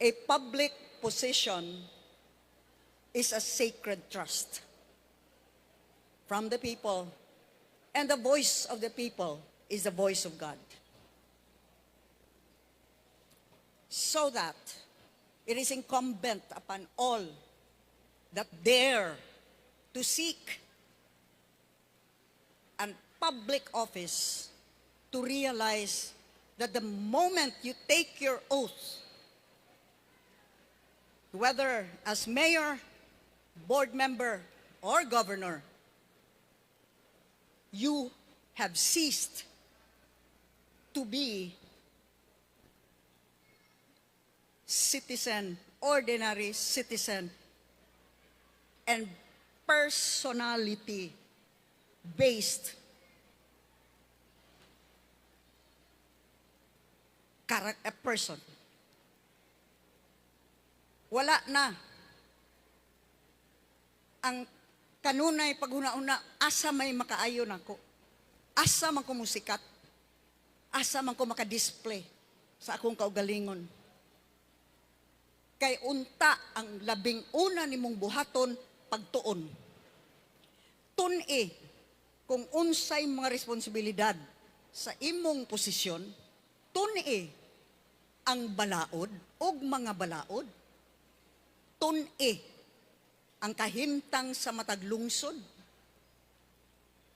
A public position is a sacred trust from the people, and the voice of the people is the voice of God. So that it is incumbent upon all that dare to seek a public office to realize that the moment you take your oath, whether as mayor, board member, or governor, you have ceased to be citizen, ordinary citizen, and personality-based a person. Wala na ang kanunay paghuna-una, asa may makaayon ako, asa man ko musikat, asa man ko makadisplay sa akong kaugalingon. Kay unta ang labing una nimong buhaton pagtuon. Tun-i kung unsay mga responsibilidad sa imong posisyon, tun-i ang balaod ug mga balaod, tun-i ang kahimtang sa matag lungsod,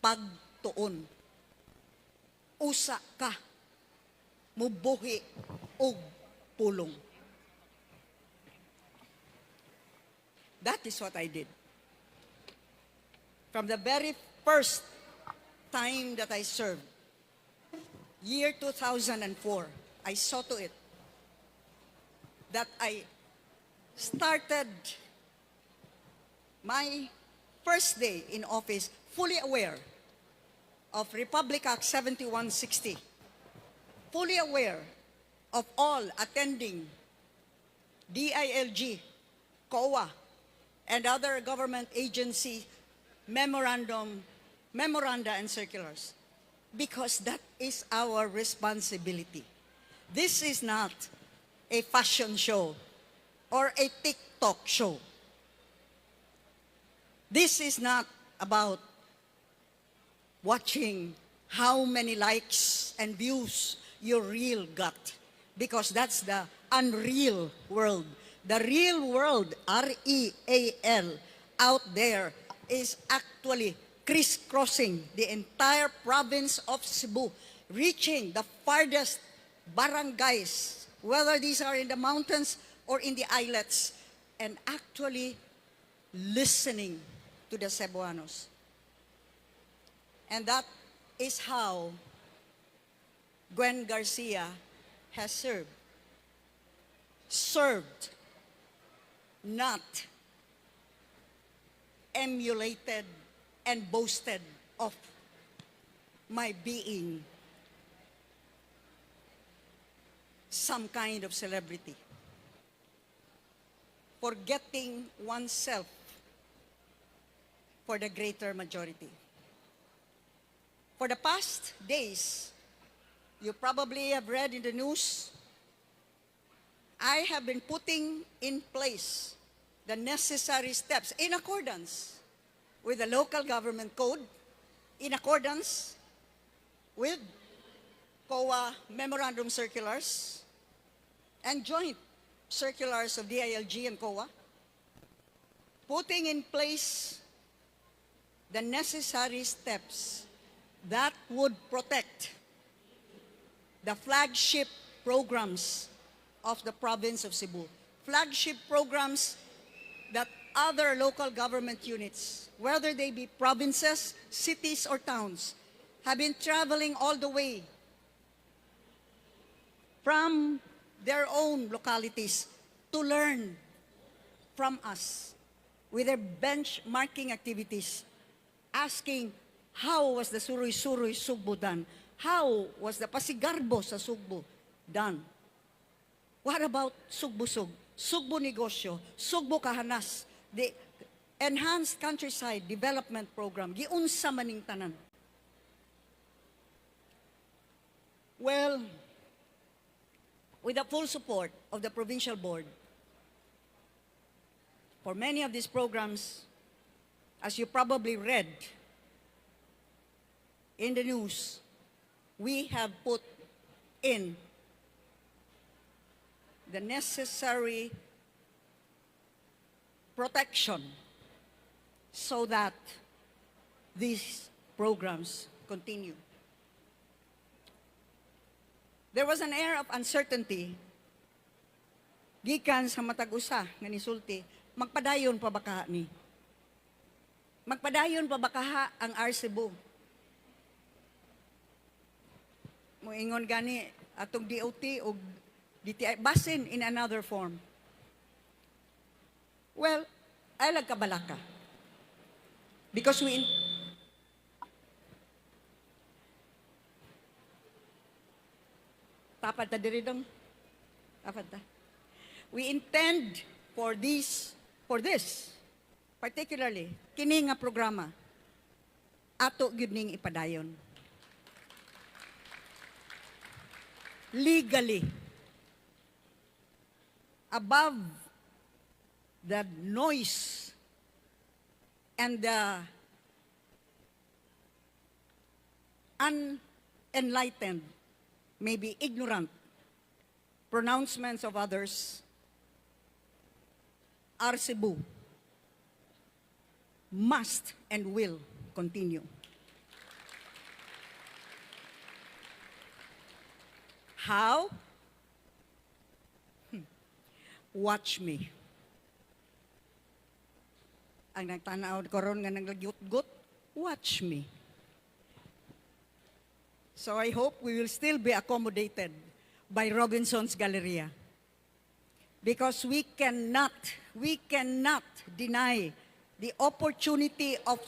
pagtuon. Usa ka, mubuhi og pulong. That is what I did. From the very first time that I served, year 2004, I saw to it that I started my first day in office fully aware of Republic Act 7160, fully aware of all attending DILG, COA, and other government agency memoranda and circulars, because that is our responsibility. This is not a fashion show or a TikTok show. This is not about watching how many likes and views your reel got, because that's the unreal world. The real world, R-E-A-L, out there is actually crisscrossing the entire province of Cebu, reaching the farthest barangays, whether these are in the mountains or in the islets, and actually listening to the Cebuanos. And that is how Gwen Garcia has served. Served, not emulated and boasted of my being some kind of celebrity. Forgetting oneself for the greater majority. For the past days, you probably have read in the news, I have been putting in place the necessary steps in accordance with the local government code, in accordance with COA memorandum circulars and joint circulars of DILG and COA, putting in place the necessary steps that would protect the flagship programs of the province of Cebu. Flagship programs that other local government units, whether they be provinces, cities, or towns, have been traveling all the way from their own localities to learn from us with their benchmarking activities, asking how was the Suroy-Suroy Sugbo done? How was the Pasigarbo sa Sugbo done? What about Sugbusug, Sugbo Negosyo, Sugbo Kahanas, the Enhanced Countryside Development Program, giunsa maning tanan? Well, with the full support of the provincial board. For many of these programs, as you probably read in the news, we have put in the necessary protection so that these programs continue. There was an air of uncertainty gikan sa matag usa nga nisulti, magpadayon pa ba kaha ni? Magpadayon pa ba kaha ang RCEBU? Moingon gani atong DOT o DTI basin in another form. Well, ay lagkabalaka. Because Tapat ta diri dong. Tapat ta. We intend for this, particularly, kini nga programa, ato gyud ning ipadayon. Legally, above the noise and the unenlightened, maybe ignorant pronouncements of others, RCEBU must and will continue. How? Watch me. Ang nagtanaw karon nga naglagyut-gut, watch me. So I hope we will still be accommodated by Robinson's Galleria. Because we cannot deny the opportunity of